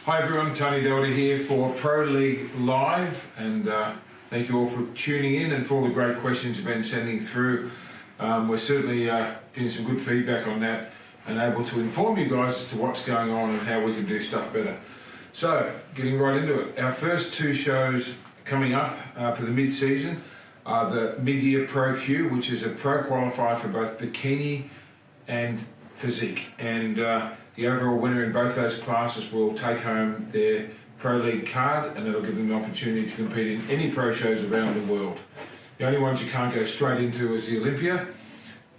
Hi everyone, Tony Doherty here for ProLive Live, and thank you all for tuning in and for all the great questions you've been sending through. We're certainly getting some good feedback on that and able to inform you guys as to what's going on and how we can do stuff better. So, getting right into it. Our first two shows coming up for the mid-season are the Mid-Year Pro Q, which is a pro qualifier for both bikini and physique. And the overall winner in both those classes will take home their Pro League card, and that'll give them the opportunity to compete in any pro shows around the world. The only ones you can't go straight into is the Olympia,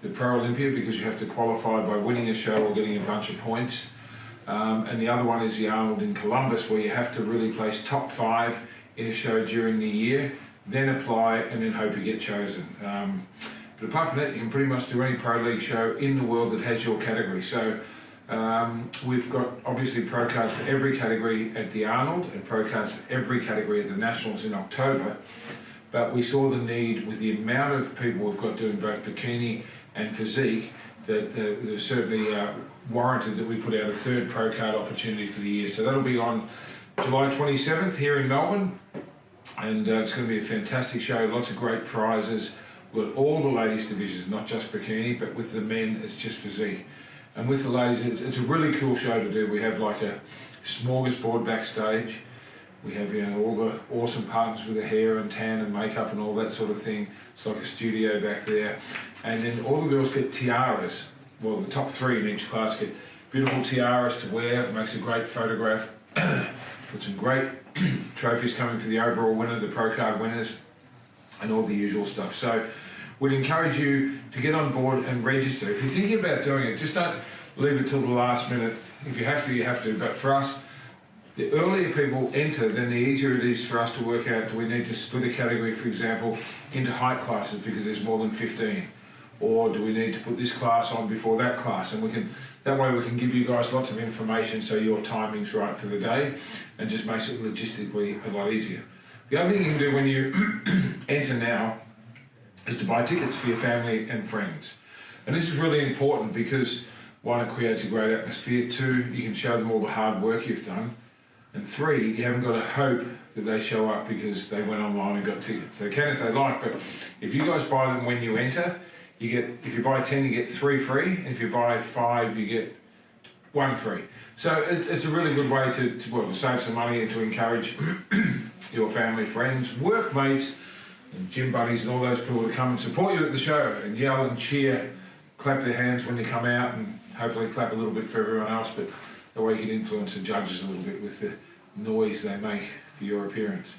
the Pro Olympia, because you have to qualify by winning a show or getting a bunch of points. And the other one is the Arnold in Columbus, where you have to really place top 5 in a show during the year, then apply and then hope you get chosen. But apart from that, you can pretty much do any Pro League show in the world that has your category. So we've got obviously pro cards for every category at the Arnold and pro cards for every category at the Nationals in October. But we saw the need with the amount of people we've got doing both bikini and physique that there's certainly warranted that we put out a third pro card opportunity for the year. So that'll be on July 27th here in Melbourne, and it's going to be a fantastic show, lots of great prizes. We've got all the ladies divisions, not just bikini, but with the men it's just physique. And with the ladies, it's a really cool show to do. We have like a smorgasbord backstage. We have, you know, all the awesome partners with the hair and tan and makeup and all that sort of thing. It's like a studio back there. And then all the girls get tiaras. Well, the top 3 in each class get beautiful tiaras to wear. It makes a great photograph. Got some great trophies coming for the overall winner, the pro card winners, and all the usual stuff. So we'd encourage you to get on board and register. If you're thinking about doing it, just don't leave it till the last minute. If you have to, you have to. But for us, the earlier people enter, then the easier it is for us to work out, do we need to split a category, for example, into height classes because there's more than 15? Or do we need to put this class on before that class? And we can, that way we can give you guys lots of information so your timing's right for the day, and just makes it logistically a lot easier. The other thing you can do when you enter now is to buy tickets for your family and friends. And this is really important because 1, it creates a great atmosphere. 2, you can show them all the hard work you've done. And 3, you haven't got to hope that they show up because they went online and got tickets. They can if they like, but if you guys buy them when you enter, you get, if you buy 10, you get 3 free, and if you buy 5, you get 1 free. So it's a really good way to save some money and to encourage your family, friends, workmates, and gym buddies and all those people to come and support you at the show and yell and cheer, clap their hands when you come out, and hopefully clap a little bit for everyone else, but that way you can influence the judges a little bit with the noise they make for your appearance.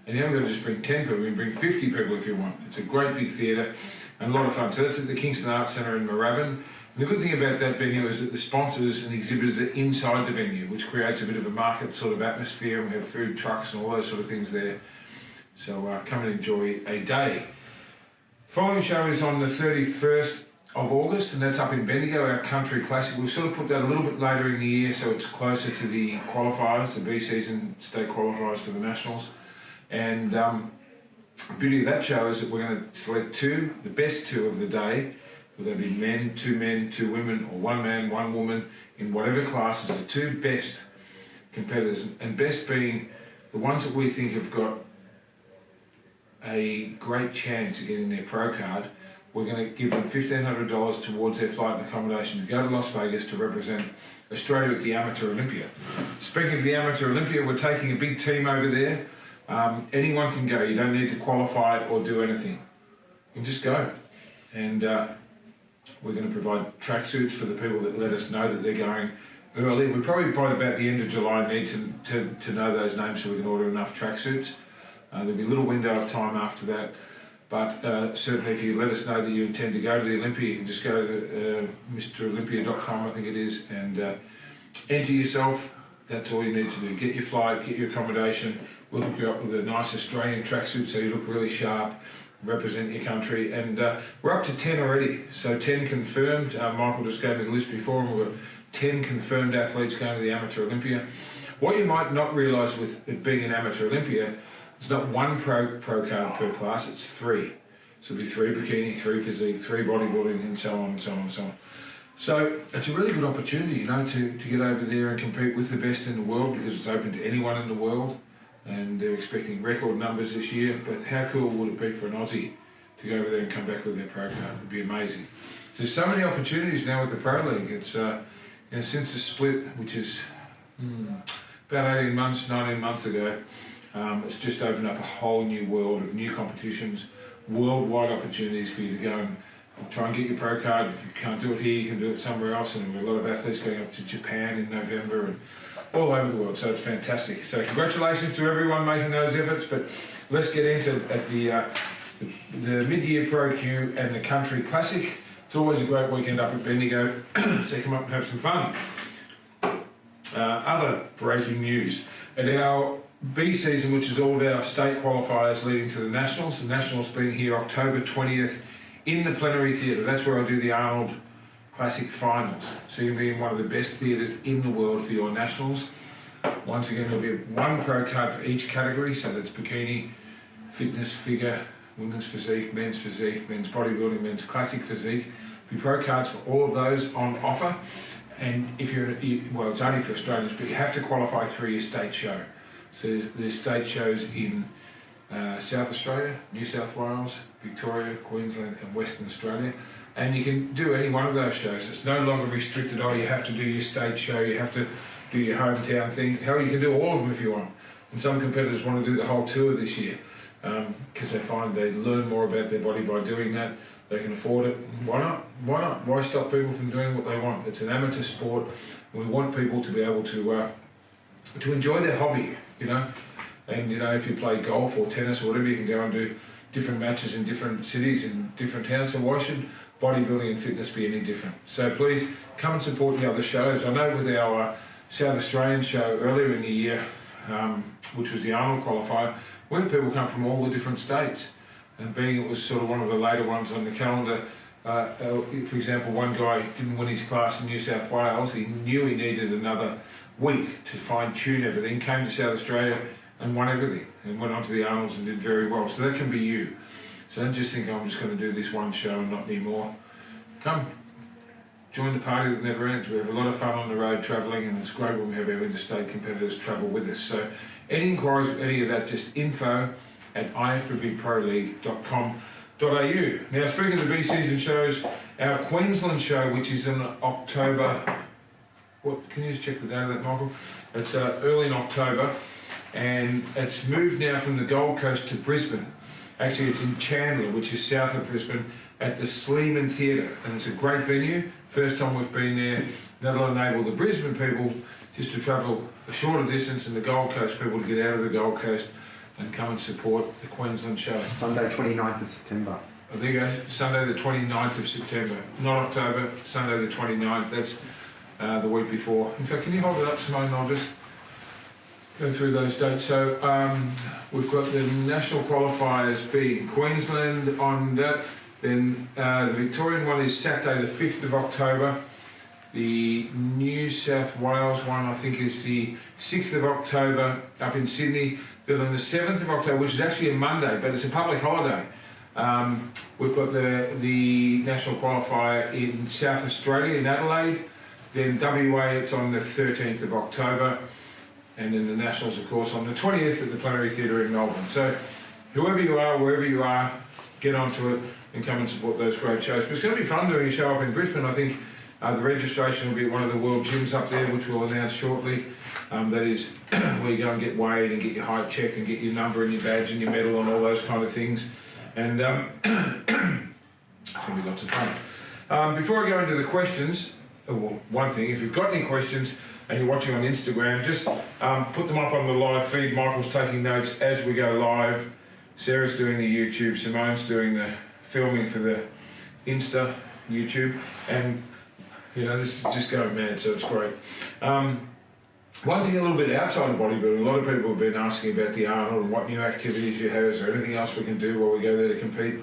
And you haven't got to just bring 10 people, you can bring 50 people if you want. It's a great big theatre and a lot of fun. So that's at the Kingston Arts Centre in Moorabbin. And the good thing about that venue is that the sponsors and the exhibitors are inside the venue, which creates a bit of a market sort of atmosphere, and we have food trucks and all those sort of things there. So come and enjoy a day. Following show is on the 31st of August, and that's up in Bendigo, our country classic. We've sort of put that a little bit later in the year so it's closer to the qualifiers, the B season state qualifiers for the Nationals. And the beauty of that show is that we're going to select 2, the best 2 of the day, whether they be men, 2 women, or 1 man, 1 woman, in whatever classes, the 2 best competitors, and best being the ones that we think have got a great chance of getting their pro card. We're going to give them $1,500 towards their flight and accommodation to go to Las Vegas to represent Australia at the Amateur Olympia. Speaking of the Amateur Olympia, we're taking a big team over there. Anyone can go. You don't need to qualify or do anything. You can just go. And we're going to provide tracksuits for the people that let us know that they're going early. We probably by about the end of July need to know those names so we can order enough tracksuits. There'll be a little window of time after that, but certainly if you let us know that you intend to go to the Olympia, you can just go to MrOlympia.com, I think it is, and enter yourself. That's all you need to do. Get your flight, get your accommodation. We'll hook you up with a nice Australian tracksuit so you look really sharp, represent your country, and we're up to 10 already, so 10 confirmed. Michael just gave me the list before, and we've got 10 confirmed athletes going to the Amateur Olympia. What you might not realise with it being an Amateur Olympia, it's not 1 pro card per class, it's 3. So it'll be 3 bikini, 3 physique, 3 bodybuilding, and so on and so on and so on. So it's a really good opportunity, to get over there and compete with the best in the world, because it's open to anyone in the world, and they're expecting record numbers this year. But how cool would it be for an Aussie to go over there and come back with their pro card? It'd be amazing. So there's so many opportunities now with the Pro League. It's since the split, which is about 18 months, 19 months ago, it's just opened up a whole new world of new competitions, worldwide opportunities for you to go and try and get your pro card. If you can't do it here, you can do it somewhere else. And there are a lot of athletes going up to Japan in November and all over the world. So it's fantastic. So congratulations to everyone making those efforts. But let's get into the mid-year Pro Q and the Country Classic. It's always a great weekend up at Bendigo, so come up and have some fun. Other breaking news. At our B season, which is all of our state qualifiers leading to the Nationals being here October 20th in the Plenary Theatre. That's where I do the Arnold Classic Finals. So you'll be in one of the best theatres in the world for your Nationals. Once again, there'll be one pro card for each category, so that's bikini, fitness, figure, women's physique, men's bodybuilding, men's classic physique. Be pro cards for all of those on offer. And if well, it's only for Australians, but you have to qualify through your state show. So there's state shows in South Australia, New South Wales, Victoria, Queensland and Western Australia. And you can do any one of those shows. It's no longer restricted, you have to do your state show, you have to do your hometown thing. Hell, you can do all of them if you want. And some competitors want to do the whole tour this year because they find they learn more about their body by doing that. They can afford it. Why not? Why not? Why stop people from doing what they want? It's an amateur sport. We want people to be able to enjoy their hobby, And if you play golf or tennis or whatever, you can go and do different matches in different cities and different towns. So why should bodybuilding and fitness be any different? So please come and support the other shows. I know with our South Australian show earlier in the year, which was the Arnold qualifier, we had people come from all the different states. And being it was sort of one of the later ones on the calendar, for example, one guy didn't win his class in New South Wales. He knew he needed another week to fine-tune everything, came to South Australia and won everything, and went on to the Arnolds and did very well. So that can be you. So don't just think, I'm just going to do this one show and not anymore. Come, join the party that never ends. We have a lot of fun on the road travelling, and it's great when we have our interstate competitors travel with us. So any inquiries with any of that, just info@ifbbproleague.com.au. Now, speaking of the B season shows, our Queensland show, which is in October, can you just check the date of that, Michael? It's early in October, and it's moved now from the Gold Coast to Brisbane. Actually, it's in Chandler, which is south of Brisbane, at the Sleeman Theatre, and it's a great venue. First time we've been there. That'll enable the Brisbane people just to travel a shorter distance, and the Gold Coast people to get out of the Gold Coast and come and support the Queensland show. Sunday 29th of September. Oh, there you go, Sunday the 29th of September. Not October, Sunday the 29th, that's the week before. In fact, can you hold it up, Simone, and I'll just go through those dates. So we've got the national qualifiers being Queensland on that. Then the Victorian one is Saturday the 5th of October. The New South Wales one, I think, is the 6th of October up in Sydney. Then on the 7th of October, which is actually a Monday, but it's a public holiday, we've got the national qualifier in South Australia, in Adelaide. Then WA, it's on the 13th of October. And then the Nationals, of course, on the 20th at the Plenary Theatre in Melbourne. So whoever you are, wherever you are, get onto it and come and support those great shows. But it's going to be fun doing a show up in Brisbane. I think the registration will be at one of the world gyms up there, which we'll announce shortly. That is where you go and get weighed and get your height checked and get your number and your badge and your medal and all those kind of things. And it's going to be lots of fun. Before I go into the questions, one thing, if you've got any questions and you're watching on Instagram, just put them up on the live feed. Michael's taking notes as we go live. Sarah's doing the YouTube. Simone's doing the filming for the Insta YouTube. And, this is just going mad, so it's great. One thing a little bit outside of bodybuilding, a lot of people have been asking about the Arnold and what new activities you have. Is there anything else we can do while we go there to compete?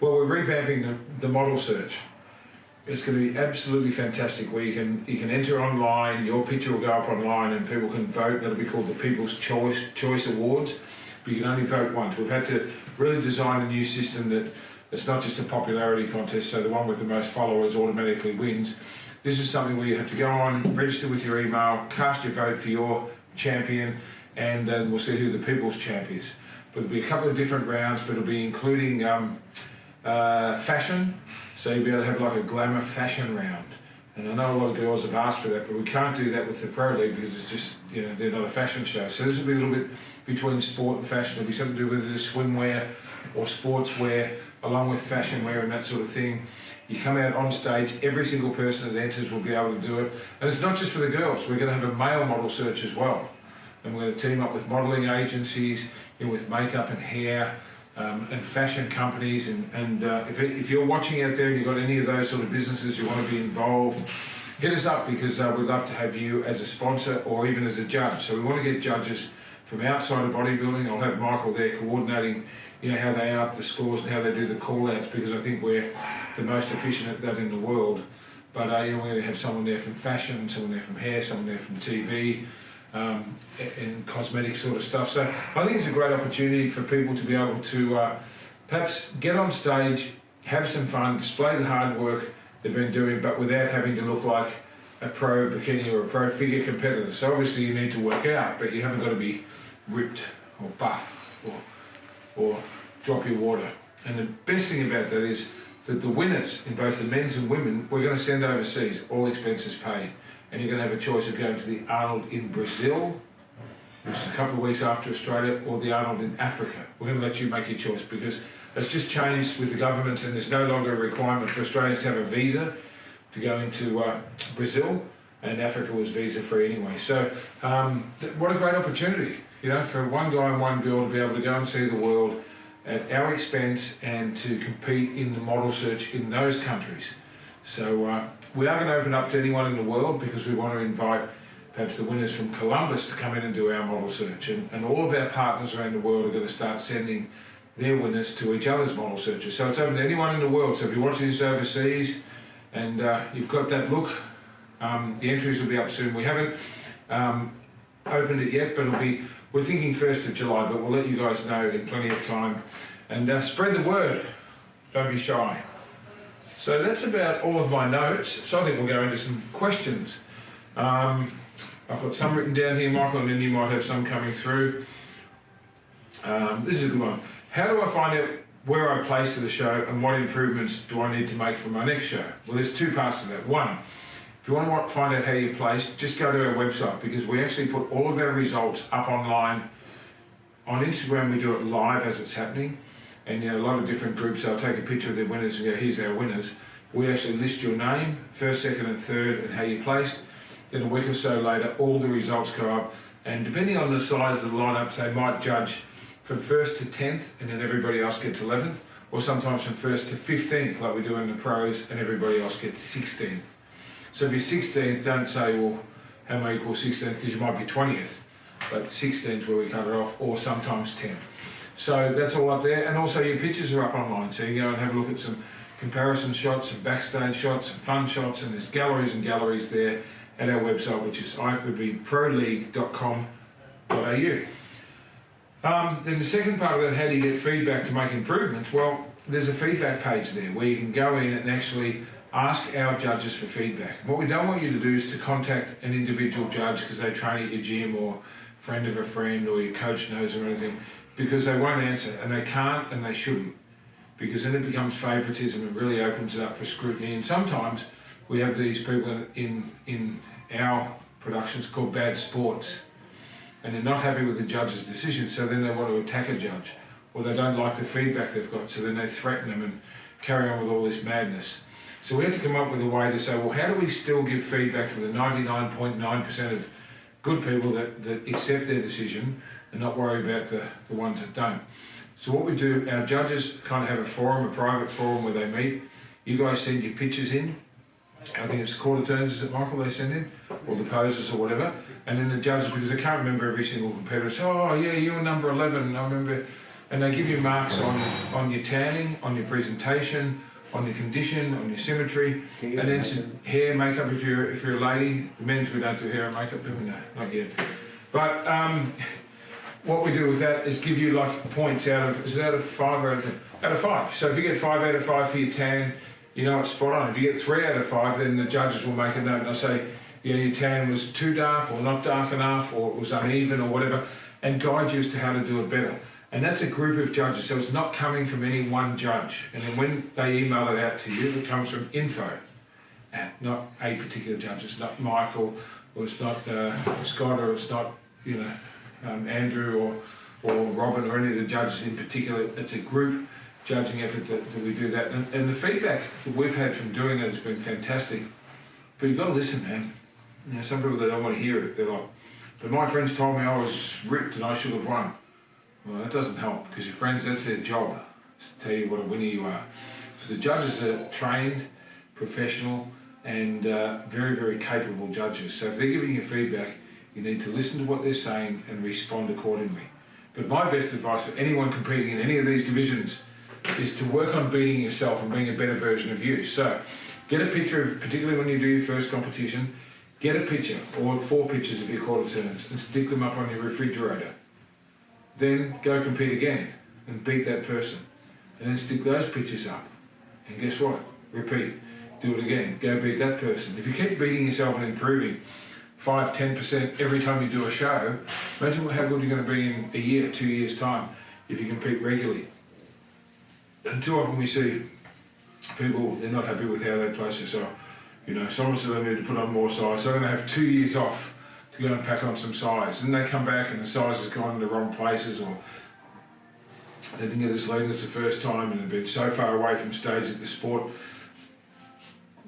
Well, we're revamping the model search. It's going to be absolutely fantastic, where you can enter online, your picture will go up online and people can vote. That'll be called the People's Choice Awards, but you can only vote once. We've had to really design a new system that It's not just a popularity contest, so the one with the most followers automatically wins. This is something where you have to go on, register with your email, cast your vote for your champion, and we'll see who the people's champ is. But there'll be a couple of different rounds, but it'll be including fashion, so you'll be able to have like a glamour fashion round. And I know a lot of girls have asked for that, but we can't do that with the Pro League because it's just, you know, they're not a fashion show. So this will be a little bit between sport and fashion. It'll be something to do with either swimwear or sportswear, along with fashion wear and that sort of thing. You come out on stage, every single person that enters will be able to do it. And it's not just for the girls, we're going to have a male model search as well. And we're going to team up with modelling agencies, you know, with makeup and hair, and fashion companies, and if you're watching out there and you've got any of those sort of businesses you want to be involved, hit us up because we'd love to have you as a sponsor or even as a judge. So we want to get judges from outside of bodybuilding. I'll have Michael there coordinating, you know, how they add up the scores and how they do the call-outs, because I think we're the most efficient at that in the world. But you know, we're going to have someone there from fashion, someone there from hair, someone there from TV, and cosmetic sort of stuff. So I think it's a great opportunity for people to be able to perhaps get on stage, have some fun, display the hard work they've been doing, but without having to look like a pro bikini or a pro figure competitor. So obviously you need to work out, but you haven't got to be ripped or buff or drop your water. And the best thing about that is that the winners in both the men's and women, we're going to send overseas, all expenses paid. And you're going to have a choice of going to the Arnold in Brazil, which is a couple of weeks after Australia, or the Arnold in Africa. We're going to let you make your choice because it's just changed with the governments, and there's no longer a requirement for Australians to have a visa to go into Brazil, and Africa was visa free anyway. So what a great opportunity, you know, for one guy and one girl to be able to go and see the world at our expense and to compete in the model search in those countries. So we are going to open up to anyone in the world because we want to invite perhaps the winners from Columbus to come in and do our model search. And all of our partners around the world are going to start sending their winners to each other's model searches. So it's open to anyone in the world. So if you're watching this overseas and you've got that look, the entries will be up soon. We haven't opened it yet, but we're thinking 1st of July, but we'll let you guys know in plenty of time. And spread the word. Don't be shy. So that's about all of my notes. So I think we'll go into some questions. I've got some written down here, Michael, and then you might have some coming through. This is a good one. How do I find out where I place to the show and what improvements do I need to make for my next show? Well, there's two parts to that. One, if you want to find out how you're placed, just go to our website because we actually put all of our results up online. On Instagram, we do it live as it's happening. And you know, a lot of different groups, I'll take a picture of their winners and go, here's our winners. We actually list your name, first, second and third, and how you placed. Then a week or so later, all the results go up. And depending on the size of the lineups, they might judge from 1st to 10th, and then everybody else gets 11th. Or sometimes from 1st to 15th, like we do in the pros, and everybody else gets 16th. So if you're 16th, don't say, well, how am I equal 16th? Because you might be 20th. But 16th where we cut it off, or sometimes 10th. So that's all up there, and also your pictures are up online, so you can go and have a look at some comparison shots, some backstage shots, some fun shots, and there's galleries and galleries there at our website, which is ifbbproleague.com.au. Then the second part of that, how do you get feedback to make improvements? Well, there's a feedback page there where you can go in and actually ask our judges for feedback. What we don't want you to do is to contact an individual judge because they train at your gym or friend of a friend or your coach knows or anything, because they won't answer, and they can't and they shouldn't, because then it becomes favouritism and really opens it up for scrutiny. And sometimes we have these people in our productions called bad sports, and they're not happy with the judge's decision, so then they want to attack a judge, or they don't like the feedback they've got, so then they threaten them and carry on with all this madness. So we had to come up with a way to say, well, how do we still give feedback to the 99.9% of good people that accept their decision and not worry about the ones that don't. So what we do, our judges kind of have a forum, a private forum where they meet. You guys send your pictures in. I think it's quarter turns, is it, Michael, they send in? Or the poses or whatever. And then the judges, because they can't remember every single competitor, say, oh yeah, you were number 11, I remember. And they give you marks on your tanning, on your presentation, on your condition, on your symmetry, hair, and then some hair, makeup if you're a lady. The men's, we don't do hair and makeup, do we? No, not yet. But what we do with that is give you like points out of 5 or out of 5. So if you get 5 out of 5 for your tan, you know it's spot on. If you get 3 out of 5, then the judges will make a note and they'll say, you know, your tan was too dark or not dark enough or it was uneven or whatever, and guide you as to how to do it better. And that's a group of judges, so it's not coming from any one judge. And then when they email it out to you, it comes from info, not a particular judge. It's not Michael, or it's not Scott, or it's not, you know, Andrew or Robin or any of the judges in particular. It's a group judging effort that we do that. And the feedback that we've had from doing it has been fantastic. But you've got to listen, man. You know, some people, they don't want to hear it. They're like, but my friends told me I was ripped and I should have won. Well, that doesn't help, because your friends, that's their job, to tell you what a winner you are. The judges are trained, professional, and very, very capable judges. So if they're giving you feedback, you need to listen to what they're saying and respond accordingly. But my best advice for anyone competing in any of these divisions is to work on beating yourself and being a better version of you. So get a picture of, particularly when you do your first competition, get a picture, or 4 pictures of your quarter turns, and stick them up on your refrigerator. Then go compete again and beat that person. And then stick those pictures up. And guess what? Repeat. Do it again. Go beat that person. If you keep beating yourself and improving 5-10% every time you do a show, imagine how good you're going to be in a year, 2 years' time, if you compete regularly. And too often we see people, they're not happy with how they place themselves. You know, someone said they need to put on more size, so they're going to have 2 years off to go and pack on some size. And they come back and the size has gone in the wrong places, or they didn't get as lean as the first time and have been so far away from stage that the sport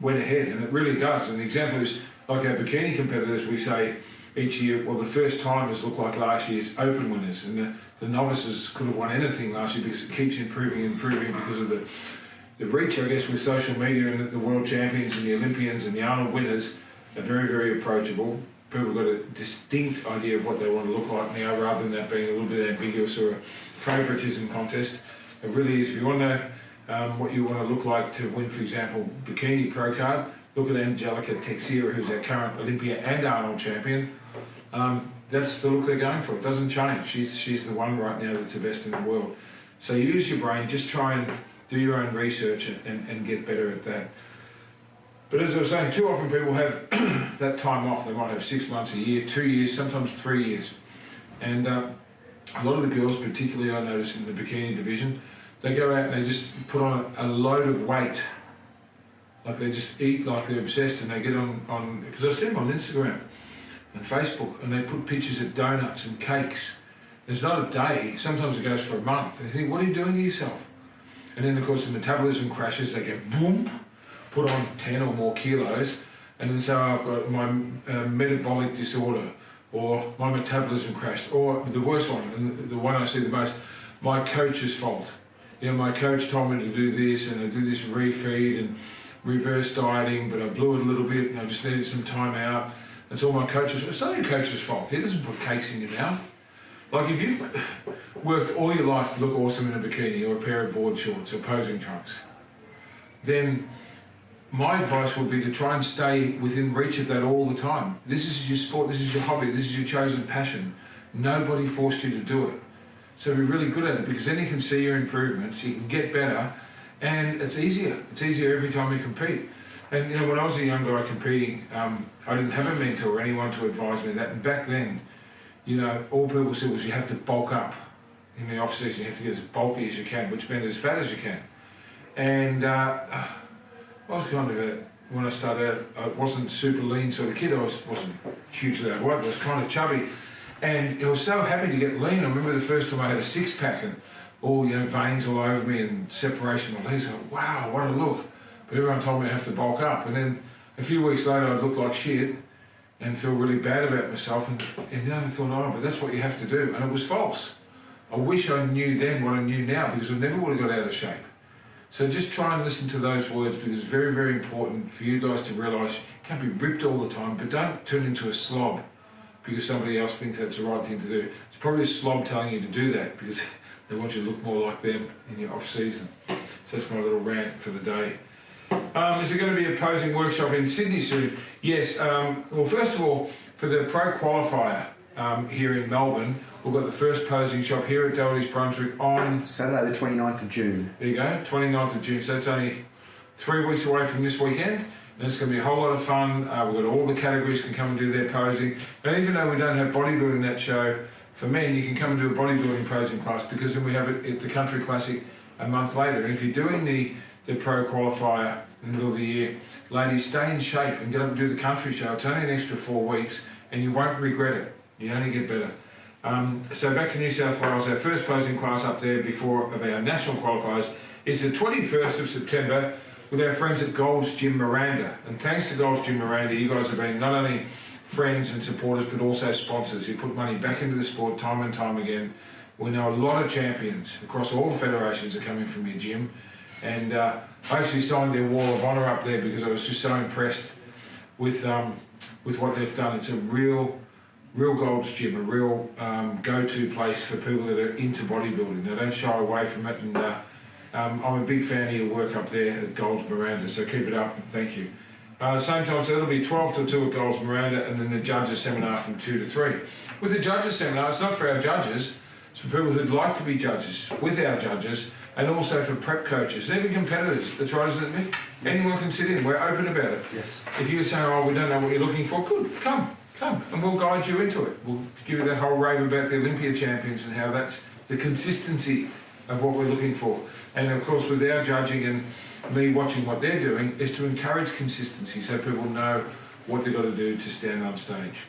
went ahead. And it really does. And the example is, like our bikini competitors, we say each year, well, the first timers look like last year's Open winners, and the novices could have won anything last year because it keeps improving and improving because of the reach, I guess, with social media, and that the world champions and the Olympians and the Arnold winners are very, very approachable. People have got a distinct idea of what they want to look like now, rather than that being a little bit ambiguous or a favouritism contest. It really is. If you want to know what you want to look like to win, for example, Bikini Pro Card, look at Angelica Teixeira, who's our current Olympia and Arnold champion. That's the look they're going for. It doesn't change. She's the one right now that's the best in the world. So use your brain. Just try and do your own research and get better at that. But as I was saying, too often people have that time off. They might have 6 months, a year, 2 years, sometimes 3 years. And a lot of the girls, particularly I notice in the bikini division, they go out and they just put on a load of weight. Like they just eat like they're obsessed, and they get on because I see them on Instagram and Facebook, and they put pictures of donuts and cakes. There's not a day, sometimes it goes for a month. And you think, what are you doing to yourself? And then of course the metabolism crashes, they get boom, put on 10 or more kilos, and then say, I've got my metabolic disorder, or my metabolism crashed, or the worst one, and the one I see the most, my coach's fault. You know, my coach told me to do this, and I did this refeed and reverse dieting, but I blew it a little bit, and I just needed some time out. It's all my coach's. It's not your coach's fault. He doesn't put cakes in your mouth. Like if you've worked all your life to look awesome in a bikini or a pair of board shorts or posing trunks, then my advice would be to try and stay within reach of that all the time. This is your sport, this is your hobby, this is your chosen passion. Nobody forced you to do it. So be really good at it, because then you can see your improvements, you can get better, and it's easier. It's easier every time you compete. And you know, when I was a young guy competing, I didn't have a mentor or anyone to advise me of that. And back then, you know, all people said was you have to bulk up. In the off season, you have to get as bulky as you can, which meant as fat as you can. And I was kind of when I started out, I wasn't super lean sort of kid. I wasn't hugely overweight, but I was kind of chubby. And I was so happy to get lean. I remember the first time I had a 6-pack and all, you know, veins all over me and separation of my legs. I thought, wow, what a look. But everyone told me I have to bulk up. And then a few weeks later, I'd look like shit and feel really bad about myself. And you know, I thought, oh, but that's what you have to do. And it was false. I wish I knew then what I knew now, because I never would have got out of shape. So just try and listen to those words, because it's very, very important for you guys to realise you can't be ripped all the time, but don't turn into a slob because somebody else thinks that's the right thing to do. It's probably a slob telling you to do that because they want you to look more like them in your off-season. So that's my little rant for the day. Is there going to be a posing workshop in Sydney soon? Yes. Well, first of all, for the pro qualifier, here in Melbourne. We've got the first posing shop here at Doherty's Brunswick on Saturday the 29th of June. There you go, 29th of June. So it's only 3 weeks away from this weekend. And it's going to be a whole lot of fun. We've got all the categories can come and do their posing. And even though we don't have bodybuilding that show for men, you can come and do a bodybuilding posing class, because then we have it at the Country Classic a month later. And if you're doing the pro qualifier in the middle of the year, ladies, stay in shape and get up and do the country show. It's only an extra 4 weeks and you won't regret it. You only get better. So back to New South Wales, our first posing class up there before of our national qualifiers is the 21st of September with our friends at Gold's Gym Miranda. And thanks to Gold's Gym Miranda, you guys have been not only friends and supporters, but also sponsors. You put money back into the sport time and time again. We know a lot of champions across all the federations are coming from your gym. And I actually signed their wall of honour up there because I was just so impressed with what they've done. It's a real Gold's Gym, a real go-to place for people that are into bodybuilding. They don't shy away from it, and I'm a big fan of your work up there at Gold's Miranda, so keep it up and thank you. At the same time, so it'll be 12 till 2 at Gold's Miranda, and then the judges seminar from 2 to 3. With the judges seminar, it's not for our judges, it's for people who'd like to be judges with our judges, and also for prep coaches and even competitors. That's right, isn't it, Mick? Yes. Anyone can sit in. We're open about it. Yes. If you're saying, oh, we don't know what you're looking for, good, come, and we'll guide you into it. We'll give you that whole rave about the Olympia champions and how that's the consistency of what we're looking for. And of course, with our judging and me watching what they're doing, is to encourage consistency so people know what they've got to do to stand on stage.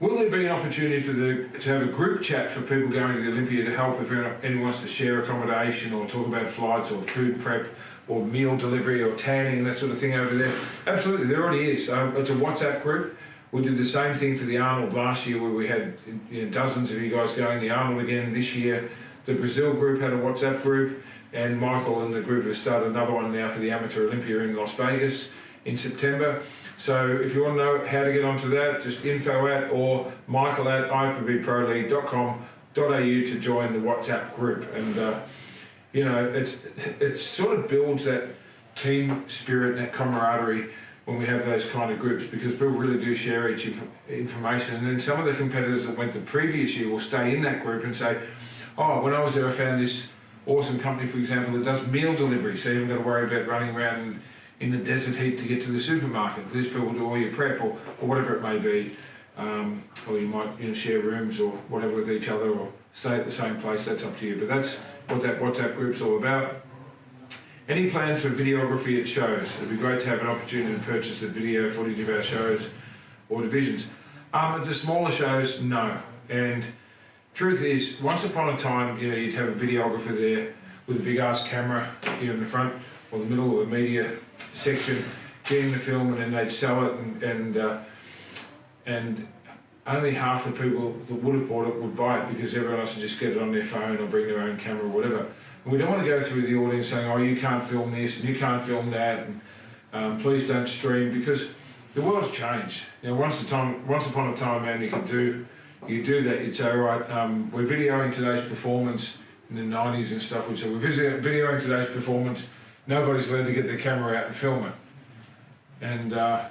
Will there be an opportunity to have a group chat for people going to the Olympia to help if anyone wants to share accommodation or talk about flights or food prep or meal delivery or tanning and that sort of thing over there? Absolutely, there already is. It's a WhatsApp group. We did the same thing for the Arnold last year where we had dozens of you guys going. The Arnold again this year. The Brazil group had a WhatsApp group, and Michael and the group have started another one now for the Amateur Olympia in Las Vegas in September. So if you want to know how to get onto that, just info@ or michael@ifbbproleague.com.au to join the WhatsApp group. And it sort of builds that team spirit and that camaraderie when we have those kind of groups, because people really do share each information. And then some of the competitors that went the previous year will stay in that group and say, oh, when I was there I found this awesome company, for example, that does meal delivery, so you haven't got to worry about running around in the desert heat to get to the supermarket. These people do all your prep or whatever it may be, or you might share rooms or whatever with each other or stay at the same place. That's up to you, but that's what that WhatsApp group's all about. Any plans for videography at shows? It'd be great to have an opportunity to purchase the video footage of our shows or divisions. At the smaller shows, no. And truth is, once upon a time, you'd have a videographer there with a big ass camera here in the front or the middle of the media section, getting the film, and then they'd sell it, and only half the people that would have bought it would buy it, because everyone else would just get it on their phone or bring their own camera or whatever. And we don't want to go through the audience saying, oh, you can't film this and you can't film that, and please don't stream, because the world's changed. Once upon a time, man, you do that. You'd say, all right, we're videoing today's performance in the 90s and stuff. We'd say, we're videoing today's performance. Nobody's allowed to get their camera out and film it. And how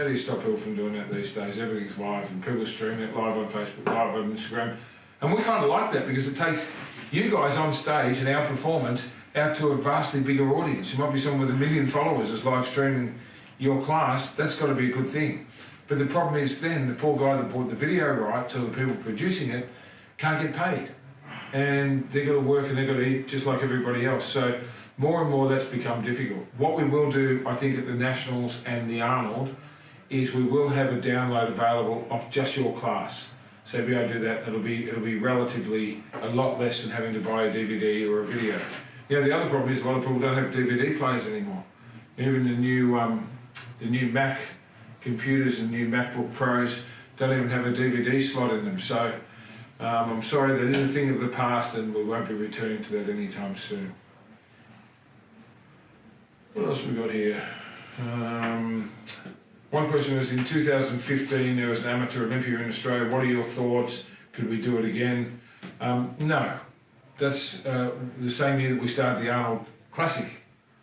do you stop people from doing that these days? Everything's live, and people streaming it live on Facebook, live on Instagram. And we kind of like that, because it takes you guys on stage and our performance out to a vastly bigger audience. You might be someone with 1 million followers that's live streaming your class. That's got to be a good thing. But the problem is then the poor guy that bought the video rights, or the people producing it, can't get paid. And they've got to work and they've got to eat just like everybody else. So more and more that's become difficult. What we will do, I think, at the Nationals and the Arnold, is we will have a download available of just your class. So if we don't do that, it'll be relatively a lot less than having to buy a DVD or a video. The other problem is a lot of people don't have DVD players anymore. Even the new Mac computers and new MacBook Pros don't even have a DVD slot in them. So I'm sorry, that is a thing of the past, and we won't be returning to that anytime soon. What else have we got here? One question was, in 2015 there was an Amateur Olympia in Australia. What are your thoughts? Could we do it again? No. That's the same year that we started the Arnold Classic,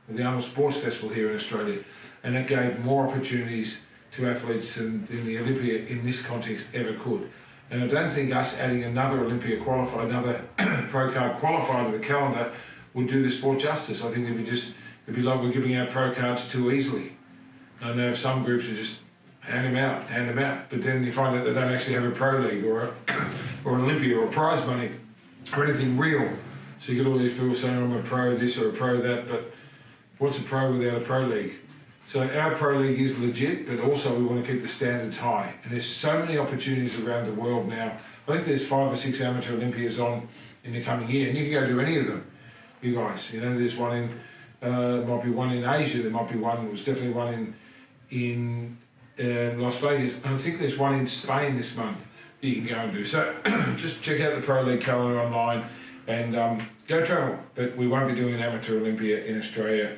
the Arnold Sports Festival here in Australia, and it gave more opportunities to athletes in the Olympia in this context ever could. And I don't think us adding another Olympia qualifier, another pro card qualifier to the calendar would do the sport justice. I think it'd be like we're giving out pro cards too easily. I know some groups are just hand them out, but then you find that they don't actually have a pro league or an Olympia or prize money or anything real. So you get all these people saying, I'm a pro this or a pro that, but what's a pro without a pro league? So our pro league is legit, but also we want to keep the standards high. And there's so many opportunities around the world now. I think there's 5 or 6 amateur Olympias on in the coming year, and you can go to any of them, you guys. You know, there's one in, might be one in Asia, there might be one, there was definitely one in Las Vegas, and I think there's one in Spain this month that you can go and do. So just check out the Pro League calendar online and go travel. But we won't be doing an amateur Olympia in Australia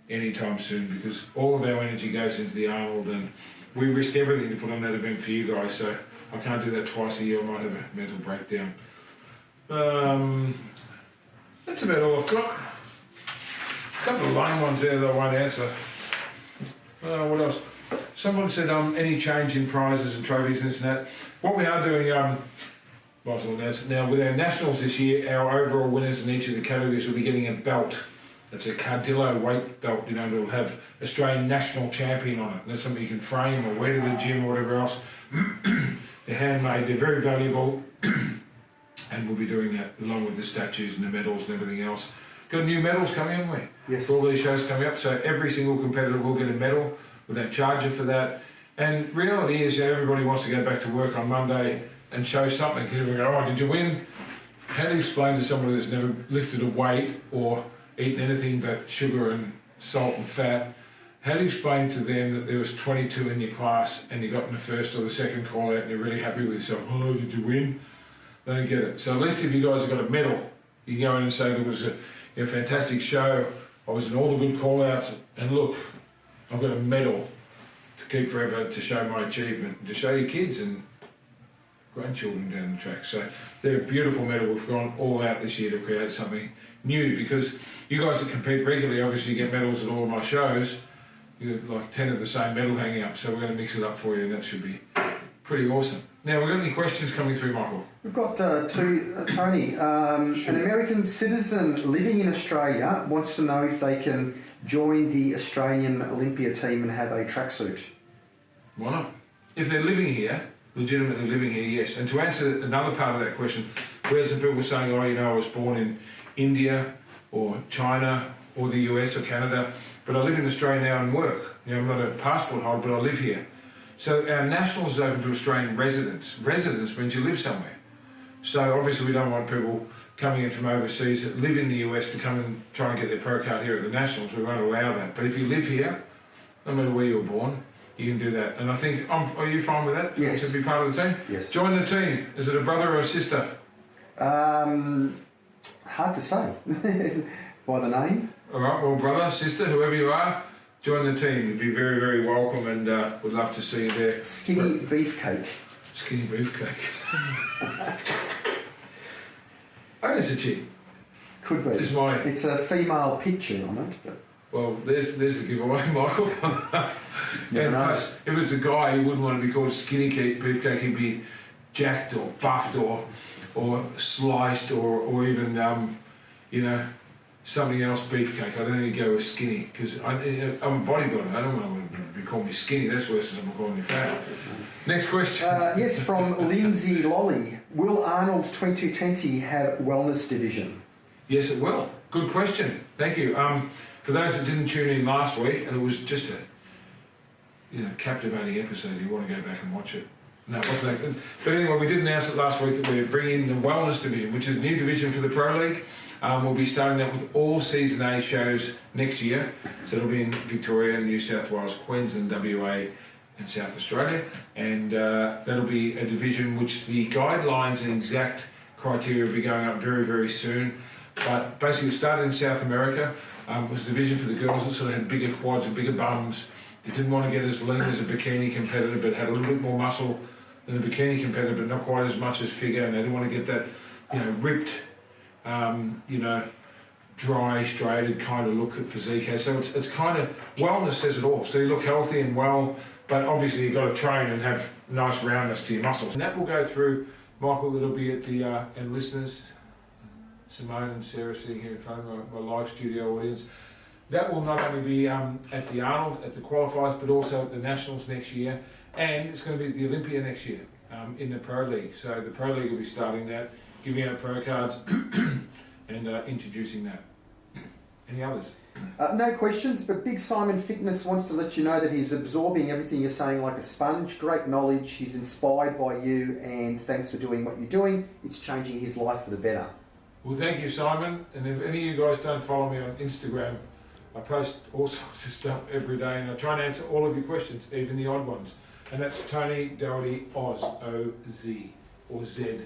anytime soon because all of our energy goes into the Arnold and we risk everything to put on that event for you guys. So I can't do that twice a year. I might have a mental breakdown. That's about all I've got. A couple of lame ones there that I won't answer. What else? Someone said, any change in prizes and trophies and this and that. What we are doing, now with our nationals this year, our overall winners in each of the categories will be getting a belt. It's a Cardillo weight belt, you know, it'll have Australian national champion on it. And that's something you can frame or wear to the gym or whatever else. They're handmade, they're very valuable. And we'll be doing that along with the statues and the medals and everything else. Got new medals coming, haven't we? Yes. For all these shows coming up, so every single competitor will get a medal. We don't charge you for that. And reality is, everybody wants to go back to work on Monday and show something. Because we go, oh, did you win? How do you explain to somebody that's never lifted a weight or eaten anything but sugar and salt and fat? How do you explain to them that there was 22 in your class and you got in the first or the second call out and you're really happy with yourself? Oh, did you win? They don't get it. So at least if you guys have got a medal, you can go in and say there was a fantastic show. I was in all the good call outs and look, I've got a medal to keep forever to show my achievement, to show your kids and grandchildren down the track. So they're a beautiful medal. We've gone all out this year to create something new because you guys that compete regularly, obviously you get medals at all of my shows. You got like 10 of the same medal hanging up, so we're going to mix it up for you and that should be pretty awesome. Now, we've got any questions coming through, Michael? We've got two, Tony. An American citizen living in Australia wants to know if they can join the Australian Olympia team and have a tracksuit. Why not? If they're living here, legitimately living here, yes. And to answer another part of that question, we had some people saying, oh, you know, I was born in India or China or the US or Canada, but I live in Australia now and work. You know, I'm not a passport holder, but I live here. So our nationals is open to Australian residents. Residence means you live somewhere. So obviously we don't want people coming in from overseas that live in the US to come and try and get their pro card here at the nationals. We won't allow that. But if you live here, no matter where you were born, you can do that. And I think, are you fine with that? Yes. To be part of the team? Yes. Join the team. Is it a brother or a sister? Hard to say by the name. All right, well, brother, sister, whoever you are, join the team. You'd be very, very welcome and we'd love to see you there. Skinny beefcake. Skinny beefcake. Oh, it's a chick. Could be. This is my... It's a female picture on it. But... Well, there's a giveaway, Michael. Never know. Plus, if it's a guy, he wouldn't want to be called skinny beefcake. He'd be jacked or buffed or sliced or even, you know, something else beefcake. I don't think he'd go with skinny because I'm a bodybuilder. I don't want to be calling me skinny. That's worse than I'm calling you fat. Next question. Yes, from Lindsay Lolly. Will Arnold's 2020 have wellness division? Yes, it will. Good question. Thank you. For those that didn't tune in last week, and it was just a captivating episode, you want to go back and watch it. No, it wasn't that good. But anyway, we did announce it last week that we're bringing in the wellness division, which is a new division for the Pro League. We'll be starting that with all Season A shows next year. So it'll be in Victoria, New South Wales, Queensland, WA, and South Australia. And that'll be a division which the guidelines and exact criteria will be going up very, very soon. But basically it started in South America. It was a division for the girls that sort of had bigger quads and bigger bums. They didn't want to get as lean as a bikini competitor, but had a little bit more muscle than a bikini competitor, but not quite as much as figure. And they didn't want to get that, ripped, dry, striated kind of look that physique has. So it's kind of, wellness says it all. So you look healthy and well, But obviously you've got to train and have nice roundness to your muscles. And that will go through, Michael, it'll be at the, and listeners, Simone and Sarah sitting here in front of my live studio audience. That will not only be at the Arnold, at the qualifiers, but also at the Nationals next year. And it's going to be at the Olympia next year in the Pro League. So the Pro League will be starting that, giving out pro cards and introducing that. Any others? No questions, but Big Simon Fitness wants to let you know that he's absorbing everything you're saying like a sponge. Great knowledge. He's inspired by you, and thanks for doing what you're doing. It's changing his life for the better. Well, thank you, Simon. And if any of you guys don't follow me on Instagram, I post all sorts of stuff every day, and I try and answer all of your questions, even the odd ones. And that's Tony Doherty Oz, O-Z, or Z.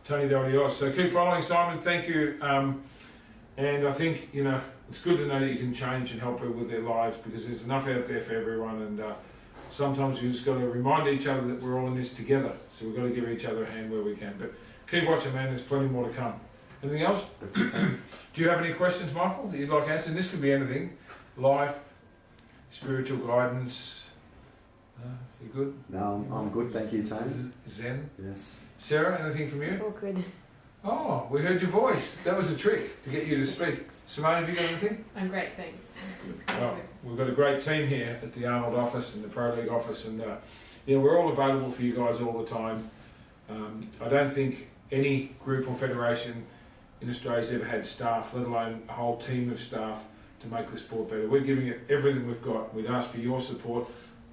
Tony Doherty Oz. So keep following, Simon. Thank you. And I think, you know, it's good to know that you can change and help people with their lives, because there's enough out there for everyone. And sometimes we just got to remind each other that we're all in this together. So we've got to give each other a hand where we can. But keep watching, man. There's plenty more to come. Anything else? That's it. Do you have any questions, Michael, that you'd like answered? This could be anything. Life, spiritual guidance. You good? No, I'm good. Thank you, Tony. Zen? Yes. Sarah, anything from you? All good. Oh, we heard your voice. That was a trick to get you to speak. Simone, have you got anything? I'm great, thanks. Well, we've got a great team here at the Arnold office and the Pro League office, and yeah, we're all available for you guys all the time. I don't think any group or federation in Australia's ever had staff, let alone a whole team of staff, to make the sport better. We're giving it everything we've got. We'd ask for your support,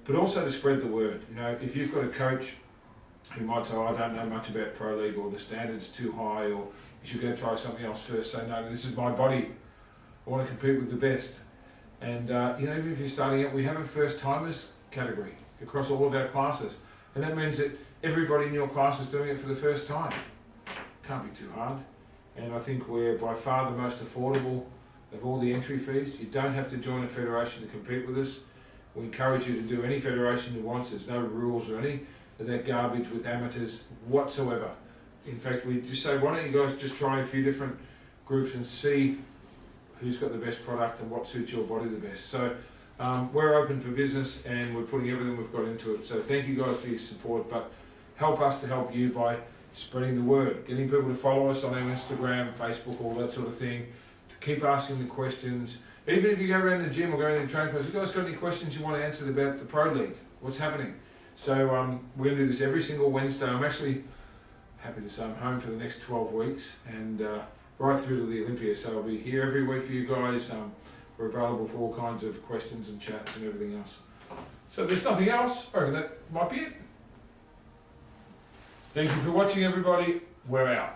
but also to spread the word. You know, if you've got a coach who might say, oh, I don't know much about Pro League, or the standard's too high, or you should go try something else first. Say, no, this is my body. I want to compete with the best. And you know, even if you're starting out, we have a first timers category across all of our classes. And that means that everybody in your class is doing it for the first time. Can't be too hard. And I think we're by far the most affordable of all the entry fees. You don't have to join a federation to compete with us. We encourage you to do any federation you want. There's no rules or any of that garbage with amateurs whatsoever. In fact, we just say, why don't you guys just try a few different groups and see who's got the best product and what suits your body the best. So we're open for business, and we're putting everything we've got into it. So thank you guys for your support, but help us to help you by spreading the word, getting people to follow us on our Instagram, Facebook, all that sort of thing, to keep asking the questions. Even if you go around the gym or go around the training place, you guys got any questions you want to answer about the Pro League? What's happening? So we're going to do this every single Wednesday. I'm actually happy to say I'm home for the next 12 weeks and right through to the Olympia. So I'll be here every week for you guys. We're available for all kinds of questions and chats and everything else. So if there's nothing else, I reckon that might be it. Thank you for watching, everybody. We're out.